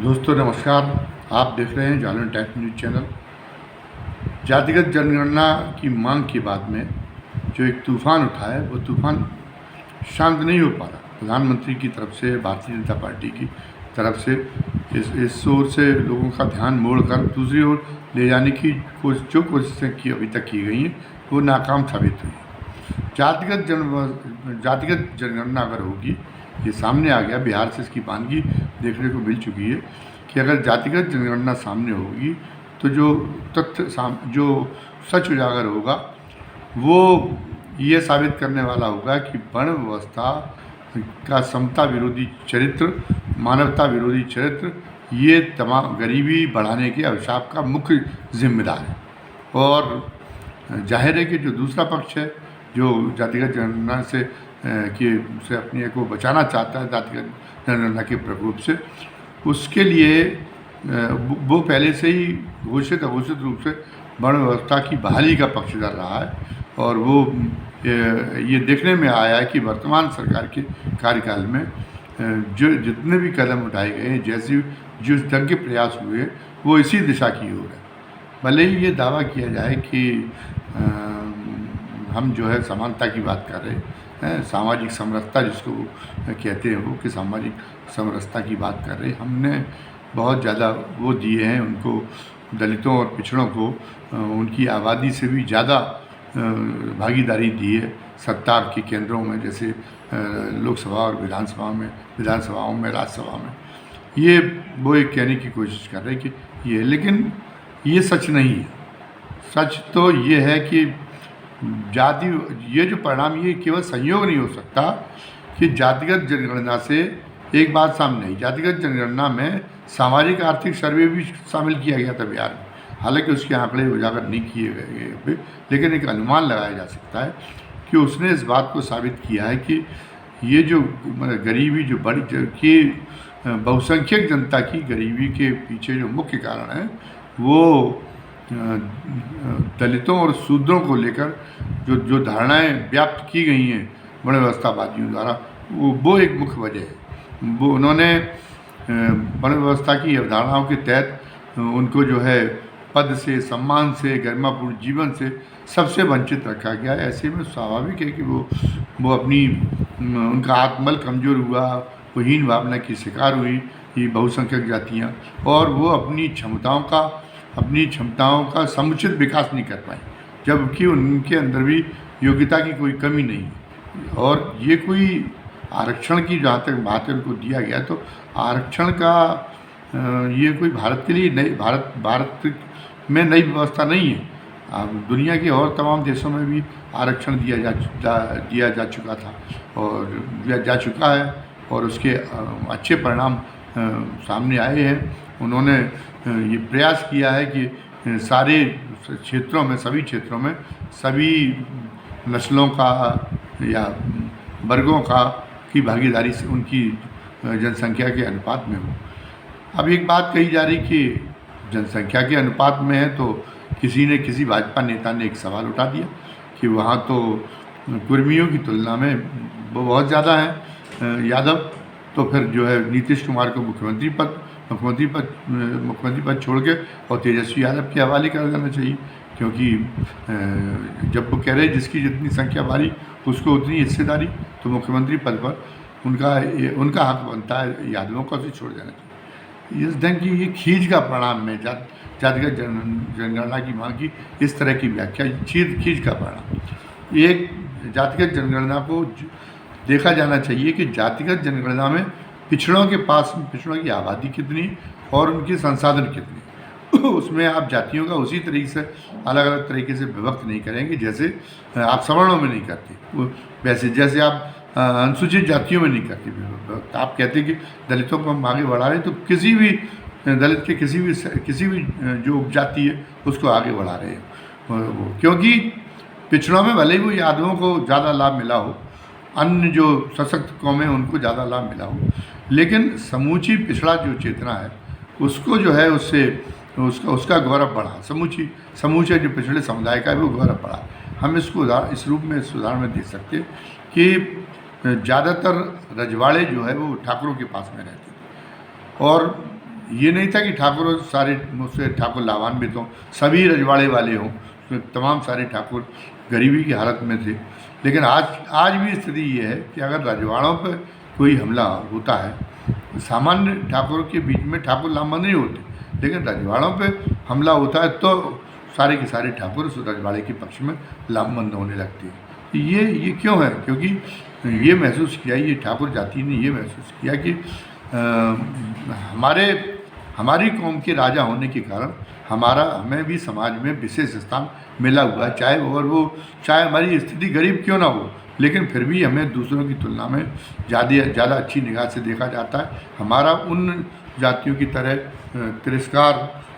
दोस्तों नमस्कार। आप देख रहे हैं जालन टाइम्स न्यूज़ चैनल। जातिगत जनगणना की मांग के बाद में जो एक तूफ़ान उठा है वो तूफ़ान शांत नहीं हो पा रहा। प्रधानमंत्री की तरफ से, भारतीय जनता पार्टी की तरफ से इस ओर से लोगों का ध्यान मोड़कर दूसरी ओर ले जाने की जो कोशिशें की अभी तक की गई हैं वो नाकाम साबित हुई। जातिगत जनगणना अगर होगी, ये सामने आ गया, बिहार से इसकी बानगी देखने को मिल चुकी है कि अगर जातिगत जनगणना सामने होगी तो जो जो सच उजागर होगा वो ये साबित करने वाला होगा कि वर्ण व्यवस्था का समता विरोधी चरित्र, मानवता विरोधी चरित्र, ये तमाम गरीबी बढ़ाने के अभिशाप का मुख्य जिम्मेदार है। और जाहिर है कि जो दूसरा पक्ष है जो जातिगत जनगणना से अपने को बचाना चाहता है जातिगत जनगणना के प्रकोप से, उसके लिए वो पहले से ही घोषित अघोषित रूप से वर्ण व्यवस्था की बहाली का पक्षधर रहा है। और वो ये देखने में आया है कि वर्तमान सरकार के कार्यकाल में जो जितने भी कदम उठाए गए हैं, जैसे जो ढंग के प्रयास हुए, वो इसी दिशा की ओर है। भले ही ये दावा किया जाए कि हम जो है समानता की बात कर रहे हैं, सामाजिक समरसता जिसको कहते हैं वो, कि सामाजिक समरसता की बात कर रहे हैं। हमने बहुत ज़्यादा वो दिए हैं उनको, दलितों और पिछड़ों को उनकी आबादी से भी ज़्यादा भागीदारी दी है सत्ता के केंद्रों में, जैसे लोकसभा और विधानसभाओं में, राज्यसभा में। ये वो एक कहने की कोशिश कर रहे हैं कि ये, लेकिन ये सच नहीं है। सच तो ये है कि ये जो परिणाम, ये केवल संयोग नहीं हो सकता कि जातिगत जनगणना से एक बात सामने आई। जातिगत जनगणना में सामाजिक आर्थिक सर्वे भी शामिल किया गया था बिहार में, हालांकि उसके आंकड़े उजागर नहीं किए गए, लेकिन एक अनुमान लगाया जा सकता है कि उसने इस बात को साबित किया है कि ये जो गरीबी जो बड़ी कि बहुसंख्यक जनता की गरीबी के पीछे जो मुख्य कारण है वो दलितों और शूद्रों को लेकर जो धारणाएं व्याप्त की गई हैं वर्ण व्यवस्थावादियों द्वारा, वो एक मुख्य वजह है। वो उन्होंने वर्ण व्यवस्था की अवधारणाओं के तहत उनको जो है पद से, सम्मान से, गरिमापूर्ण जीवन से सबसे वंचित रखा गया है। ऐसे में स्वाभाविक है कि वो अपनी उनका आत्मबल कमज़ोर हुआ, वो हीन भावना की शिकार हुई ये बहुसंख्यक जातियाँ, और वो अपनी क्षमताओं का समुचित विकास नहीं कर पाई, जबकि उनके अंदर भी योग्यता की कोई कमी नहीं है। और ये कोई आरक्षण की जहाँ तक बात है उनको दिया गया, तो आरक्षण का ये कोई भारत के लिए नई भारत में नई व्यवस्था नहीं है। दुनिया के और तमाम देशों में भी आरक्षण दिया जा चुका था और दिया जा चुका है, और उसके अच्छे परिणाम सामने आए हैं। उन्होंने ये प्रयास किया है कि सारे क्षेत्रों में, सभी क्षेत्रों में, सभी नस्लों का या वर्गों की भागीदारी से उनकी जनसंख्या के अनुपात में हो। अब एक बात कही जा रही कि जनसंख्या के अनुपात में है, तो किसी भाजपा नेता ने एक सवाल उठा दिया कि वहाँ तो कुर्मियों की तुलना में वो बहुत ज़्यादा हैं यादव, तो फिर जो है नीतीश कुमार को मुख्यमंत्री पद छोड़ के और तेजस्वी यादव के हवाले कर देना चाहिए, क्योंकि जब वो कह रहे जिसकी जितनी संख्या भारी उसको उतनी हिस्सेदारी, तो मुख्यमंत्री पद पर उनका हक बनता है, यादवों को उसे छोड़ देना चाहिए। इस ढंग की ये खींच का परिणाम है जातिगत जनगणना की मांग की इस तरह की व्याख्या, खींच का परिणाम। एक जातिगत जनगणना को देखा जाना चाहिए कि जातिगत जनगणना में पिछड़ों की आबादी कितनी और उनके संसाधन कितने, उसमें आप जातियों का उसी तरीके से अलग अलग तरीके से विभक्त नहीं करेंगे जैसे आप सवर्णों में नहीं करते, वैसे जैसे आप अनुसूचित जातियों में नहीं करते। आप कहते हैं कि दलितों को हम आगे बढ़ा रहे हैं, तो किसी भी दलित के किसी भी जो उपजाति है उसको आगे बढ़ा रहे हैं, क्योंकि पिछड़ों में भले ही वो यादवों को ज़्यादा लाभ मिला हो, अन्य जो सशक्त कौमें उनको ज़्यादा लाभ मिला हो, लेकिन समूची पिछड़ा जो चेतना है उसको जो है उसका गौरव बढ़ा, समूचे जो पिछड़े समुदाय का है वो गौरव बढ़ा। हम इसको इस रूप में, इस उदाहरण में देख सकते हैं कि ज़्यादातर रजवाड़े जो है वो ठाकुरों के पास में रहते थे, और ये नहीं था कि ठाकुर सारे मुझसे ठाकुर लाभान्वित हों, सभी रजवाड़े वाले हों, तो तमाम सारे ठाकुर गरीबी की हालत में थे। लेकिन आज भी स्थिति ये है कि अगर रजवाड़ों पर कोई हमला होता है, सामान्य ठाकुर के बीच में ठाकुर लामबंद नहीं होते, लेकिन रजवाड़ों पे हमला होता है तो सारे के सारे ठाकुर उस रजवाड़े के पक्ष में लामबंद होने लगते हैं। ये क्यों है? क्योंकि ये महसूस किया, ये ठाकुर जाति ने ये महसूस किया कि हमारी कौम के राजा होने के कारण हमें भी समाज में विशेष स्थान मिला हुआ है, चाहे हमारी स्थिति गरीब क्यों ना हो, लेकिन फिर भी हमें दूसरों की तुलना में ज़्यादा अच्छी निगाह से देखा जाता है। हमारा उन जातियों की तरह तिरस्कार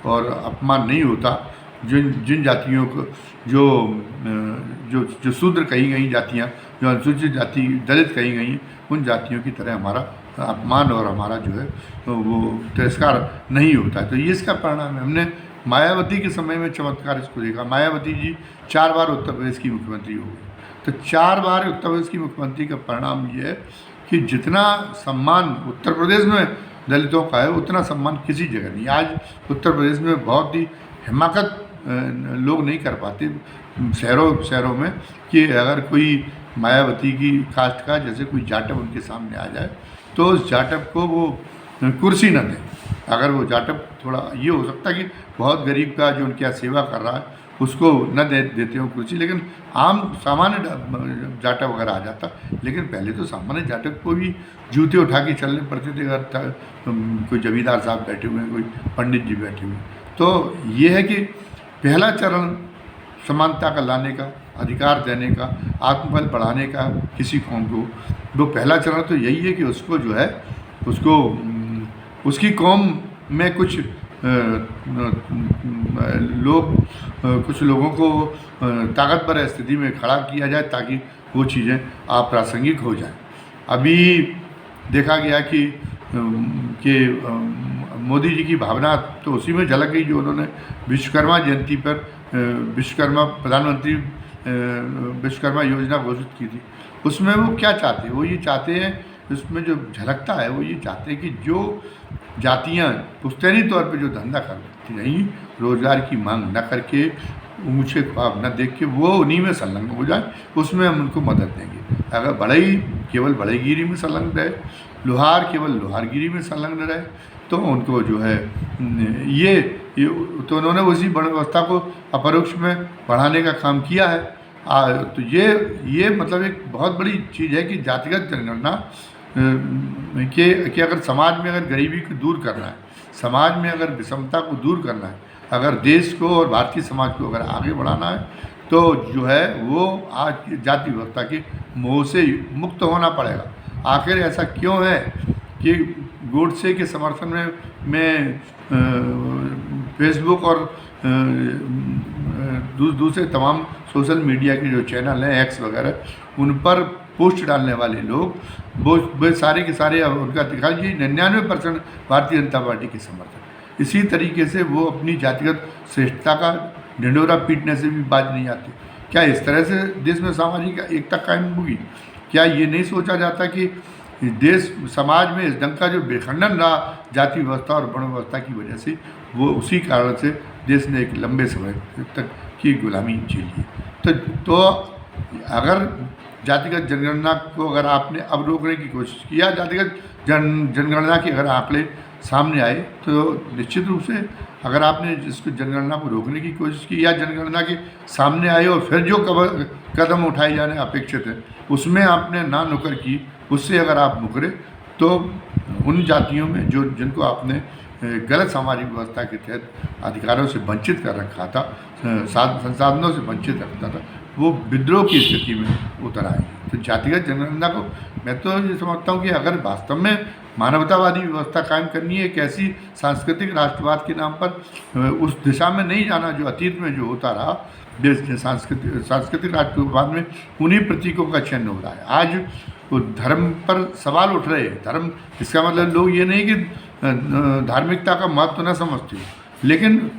और अपमान नहीं होता जिन जातियों को जो शूद्र कही गई जातियाँ, जो अनुसूचित जाति दलित कही गई हैं, उन जातियों की तरह हमारा अपमान और हमारा जो है वो तिरस्कार नहीं होता है। तो ये इसका परिणाम है। हमने मायावती के समय में चमत्कार इसको देखा। मायावती जी 4 बार उत्तर प्रदेश की मुख्यमंत्री हो गई, तो 4 बार उत्तर प्रदेश की मुख्यमंत्री का परिणाम ये है कि जितना सम्मान उत्तर प्रदेश में दलितों का है, उतना सम्मान किसी जगह नहीं। आज उत्तर प्रदेश में बहुत ही हिमाकत लोग नहीं कर पाते शहरों में कि अगर कोई मायावती की कास्ट का जैसे कोई जाटव उनके सामने आ जाए तो उस जाटव को वो कुर्सी न दें। अगर वो जाटव थोड़ा ये हो सकता है कि बहुत गरीब का जो उनके यहाँ सेवा कर रहा है उसको न देते हो कुर्सी, लेकिन सामान्य जाटव वगैरह आ जाता। लेकिन पहले तो सामान्य जाटव को भी जूते उठा के चलने पड़ते थे। अगर कोई जमींदार साहब बैठे हुए हैं, कोई पंडित जी बैठे हुए हैं, तो ये है कि पहला चरण समानता का लाने का, अधिकार देने का, आत्मबल बढ़ाने का किसी कौम को, वो पहला चरण तो यही है कि उसको जो है उसकी कौम में कुछ लोगों को ताकतवर स्थिति में खड़ा किया जाए ताकि वो चीज़ें अप्रासंगिक हो जाएं। अभी देखा गया कि मोदी जी की भावना तो उसी में झलक गई जो उन्होंने विश्वकर्मा जयंती पर प्रधानमंत्री विश्वकर्मा योजना घोषित की थी। उसमें वो क्या चाहते हैं? वो ये चाहते हैं, उसमें जो झलकता है वो ये चाहते हैं कि जो जातियाँ पुश्तैनी तौर पे जो धंधा करती रहीं, रोज़गार की मांग न करके, ऊँचे ख्वाब न देख के वो उन्हीं में संलग्न हो जाए, उसमें हम उनको मदद देंगे। अगर बढ़ई केवल बढ़ईगिरी में संलग्न रहे, लोहार केवल लोहारगिरी में संलग्न रहे, तो उनको जो है ये तो उन्होंने उसी व्यवस्था को अपरोक्ष में बढ़ाने का काम किया है। तो ये मतलब एक बहुत बड़ी चीज़ है कि जातिगत जनगणना कि अगर समाज में अगर गरीबी को दूर करना है, समाज में अगर विषमता को दूर करना है, अगर देश को और भारतीय समाज को अगर आगे बढ़ाना है, तो जो है वो आज जाति व्यवस्था के मोह से मुक्त होना पड़ेगा। आखिर ऐसा क्यों है कि गोडसे के समर्थन में फेसबुक और दूसरे तमाम सोशल मीडिया के जो चैनल हैं, एक्स वगैरह, उन पर पोस्ट डालने वाले लोग वो सारे के सारे उनका दिखा जी 99% भारतीय जनता पार्टी के समर्थन। इसी तरीके से वो अपनी जातिगत श्रेष्ठता का ढिंढोरा पीटने से भी बाज नहीं आते। क्या इस तरह से देश में सामाजिक एकता कायम होगी? क्या ये नहीं सोचा जाता कि देश समाज में इस ढंग का जो बेखंडन रहा जाति व्यवस्था और वर्ण व्यवस्था की वजह से, वो उसी कारण से देश ने एक लंबे समय तक की गुलामी झेली। तो अगर जातिगत जनगणना को अगर आपने अब रोकने की कोशिश की या जातिगत जनगणना के अगर आंकड़े सामने आए, तो निश्चित रूप से अगर आपने इसको जनगणना को रोकने की कोशिश की या जनगणना के सामने आए और फिर जो कदम उठाए जाने अपेक्षित है उसमें आपने ना नुकर की, उससे अगर आप मुकरे तो उन जातियों में जिनको आपने गलत सामाजिक व्यवस्था के तहत अधिकारों से वंचित कर रखा था, संसाधनों से वंचित रखता था, वो विद्रोह की स्थिति में उतर आएंगे। तो जातिगत जनगणना को मैं तो ये समझता हूँ कि अगर वास्तव में मानवतावादी व्यवस्था कायम करनी है, एक ऐसी सांस्कृतिक राष्ट्रवाद के नाम पर उस दिशा में नहीं जाना जो अतीत में जो होता रहा, सांस्कृतिक राष्ट्रवाद में उन्हीं प्रतीकों का चयन हो रहा है। आज वो धर्म पर सवाल उठ रहे हैं। धर्म, इसका मतलब लोग ये नहीं कि धार्मिकता का महत्व न समझते हो, लेकिन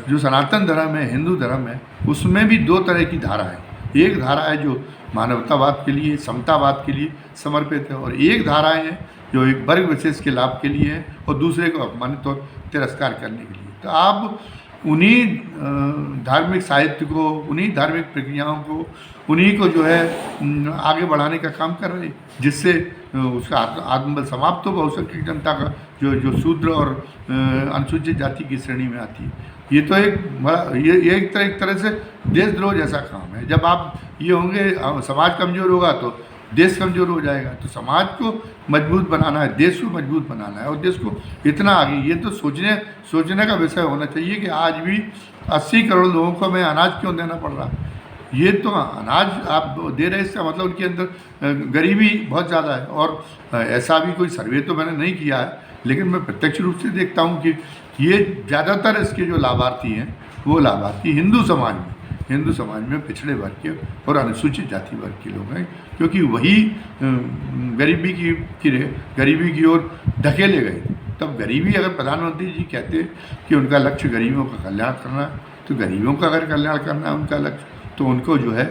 जो सनातन धर्म है, हिंदू धर्म है, उसमें भी 2 तरह की धारा है। एक धारा है जो मानवतावाद के लिए, समतावाद के लिए समर्पित है, और एक धाराएं हैं जो एक वर्ग विशेष के लाभ के लिए है और दूसरे को अपमानित और तिरस्कार करने के लिए। तो आप उन्हीं धार्मिक साहित्य को, उन्हीं धार्मिक प्रक्रियाओं को, उन्हीं को जो है आगे बढ़ाने का काम कर रहे हैं, जिससे उसका आत्मबल समाप्त हो बहुसंख्यक जनता का, जो शूद्र और अनुसूचित जाति की श्रेणी में आती है। ये तो एक बड़ा ये एक तरह से देशद्रोह जैसा काम है। जब आप ये होंगे समाज कमज़ोर होगा तो देश कमज़ोर हो जाएगा। तो समाज को मजबूत बनाना है, देश को मजबूत बनाना है और देश को इतना आगे, ये तो सोचने का विषय होना चाहिए कि आज भी 80 करोड़ लोगों को हमें अनाज क्यों देना पड़ रहा है। ये तो अनाज आप दे रहे, इसका मतलब उनके अंदर गरीबी बहुत ज़्यादा है। और ऐसा भी कोई सर्वे तो मैंने नहीं किया है, लेकिन मैं प्रत्यक्ष रूप से देखता हूँ कि ये ज़्यादातर इसके जो लाभार्थी हैं वो लाभार्थी हिंदू समाज में पिछड़े वर्ग के और अनुसूचित जाति वर्ग के लोग हैं, क्योंकि वही गरीबी की ओर धकेले गए। तब गरीबी, अगर प्रधानमंत्री जी कहते कि उनका लक्ष्य गरीबों का कल्याण करना है, तो गरीबों का अगर कल्याण करना है उनका लक्ष्य, तो उनको जो है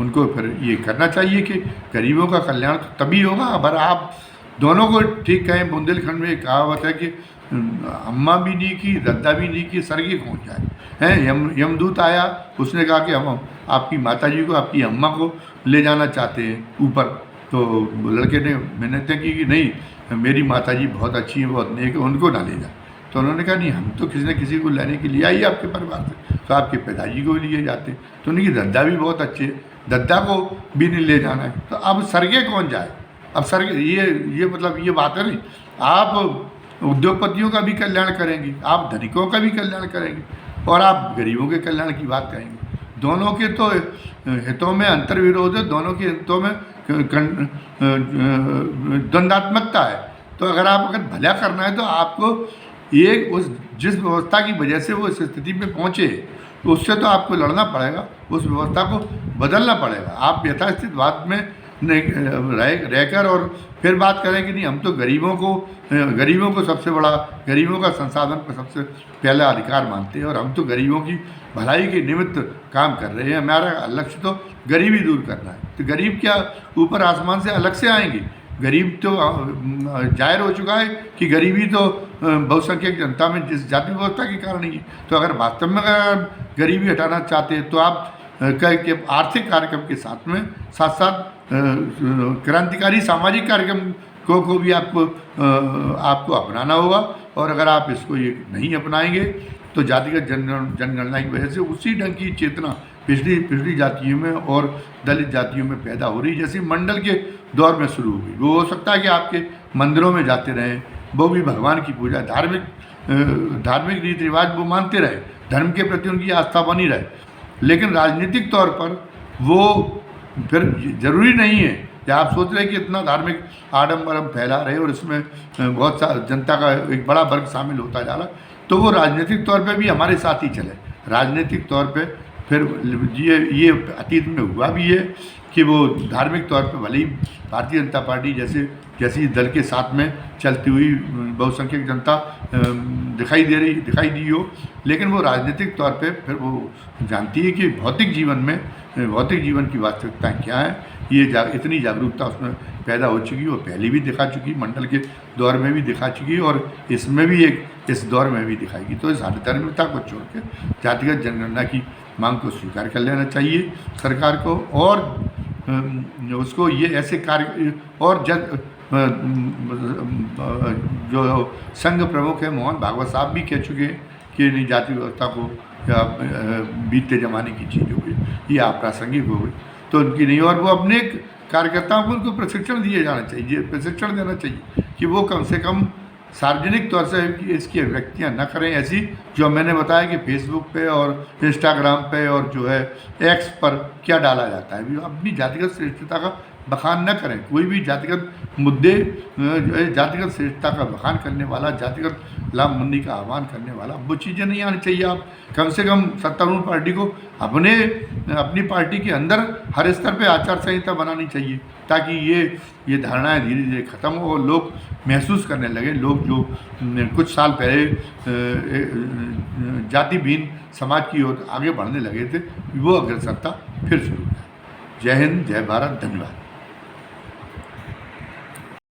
उनको फिर ये करना चाहिए कि गरीबों का कल्याण तो तभी होगा अगर आप दोनों को ठीक कहें। बुंदेलखंड में एक कहावत है कि अम्मा भी नहीं की, दद्दा भी नहीं की, स्वर्गीय पहुँच जाए हैं। यमदूत आया, उसने कहा कि हम आपकी माताजी को, आपकी अम्मा को ले जाना चाहते हैं ऊपर। तो लड़के ने मिन्नतें की कि नहीं, मेरी माताजी बहुत अच्छी है, बहुत नेक है, उनको ना ले जाए। तो उन्होंने कहा नहीं, हम तो किसी न किसी को लेने के लिए आई आपके परिवार से, तो आपके पिताजी को भी लिए जाते। तो उनकी दद्दा भी बहुत अच्छे, दद्दा को भी नहीं ले जाना है। तो अब स्वर्गीय कौन जाए? अब ये मतलब ये बात है नहीं। आप उद्योगपतियों का भी कल्याण करेंगे, आप धनिकों का भी कल्याण करेंगे और आप गरीबों के कल्याण की बात करेंगे। दोनों के तो हितों में अंतर्विरोध है, दोनों के हितों में द्वंद्वात्मकता है। तो अगर भला करना है तो आपको जिस व्यवस्था की वजह से वो इस स्थिति में पहुँचे, तो उससे तो आपको लड़ना पड़ेगा, उस व्यवस्था को बदलना पड़ेगा। आप यथास्थित बात में रहकर और फिर बात करें कि नहीं, हम तो गरीबों को सबसे बड़ा, गरीबों का संसाधन पर सबसे पहला अधिकार मानते हैं और हम तो गरीबों की भलाई के निमित्त काम कर रहे हैं, हमारा लक्ष्य तो गरीबी दूर करना है। तो गरीब क्या ऊपर आसमान से अलग से आएंगे? गरीब तो जाहिर हो चुका है कि गरीबी तो बहुसंख्यक जनता में जिस जाति व्यवस्था के कारण ही। तो अगर वास्तव में अगर गरीबी हटाना चाहते हैं तो आप के आर्थिक कार्यक्रम के साथ साथ क्रांतिकारी सामाजिक कार्यक्रम को भी आपको अपनाना होगा। और अगर आप इसको ये नहीं अपनाएंगे तो जातिगत जनगणना की वजह से उसी ढंग की चेतना पिछड़ी जातियों में और दलित जातियों में पैदा हो रही, जैसे मंडल के दौर में शुरू हो गई। वो हो सकता है कि आपके मंदिरों में जाते रहें, वो भी भगवान की पूजा, धार्मिक रीति रिवाज वो मानते रहे, धर्म के प्रति उनकी आस्था बनी रहे, लेकिन राजनीतिक तौर पर वो फिर जरूरी नहीं है कि आप सोच रहे कि इतना धार्मिक आडम्बरम फैला रहे और इसमें बहुत सा जनता का एक बड़ा वर्ग शामिल होता जा रहा, तो वो राजनीतिक तौर पे भी हमारे साथ ही चले। राजनीतिक तौर पे फिर ये अतीत में हुआ भी है कि वो धार्मिक तौर पे भले ही भारतीय जनता पार्टी जैसी दल के साथ में चलती हुई बहुसंख्यक जनता दिखाई दी हो, लेकिन वो राजनीतिक तौर पे फिर वो जानती है कि भौतिक जीवन की वास्तविकताएं क्या है। ये इतनी जागरूकता उसमें पैदा हो चुकी और पहले भी दिखा चुकी, मंडल के दौर में भी दिखा चुकी और इसमें भी इस दौर में भी दिखाएगी। तो इस धार्मिकता को छोड़ के जातिगत जनगणना की मांग को स्वीकार कर लेना चाहिए सरकार को। और उसको ये ऐसे कार्य और जो संघ प्रमुख है मोहन भागवत साहब भी कह चुके हैं कि नहीं, जाति व्यवस्था को बीतते ज़माने की चीज़ हो गई, ये अप्रासंगिक हो गई, तो उनकी नहीं। और वो अपने कार्यकर्ताओं को उनको प्रशिक्षण देना चाहिए कि वो कम से कम सार्वजनिक तौर से इसकी अभिव्यक्तियाँ न करें, ऐसी जो मैंने बताया कि फेसबुक पे और इंस्टाग्राम पे और जो है एक्स पर क्या डाला जाता है, अपनी जातिगत श्रेष्ठता का बखान न करें। कोई भी जातिगत मुद्दे जातिगत श्रेष्ठता का बखान करने वाला, जातिगत लामबंदी का आह्वान करने वाला, वो चीज़ें नहीं आनी चाहिए। आप कम से कम सत्तारूढ़ पार्टी को अपनी पार्टी के अंदर हर स्तर पे आचार संहिता बनानी चाहिए, ताकि ये धारणाएं धीरे धीरे ख़त्म हो और लोग महसूस करने लगे, लोग जो कुछ साल पहले जातिहीन समाज की ओर आगे बढ़ने लगे थे, वो अग्रसरता फिर शुरू है। जय हिंद, जय भारत, धन्यवाद।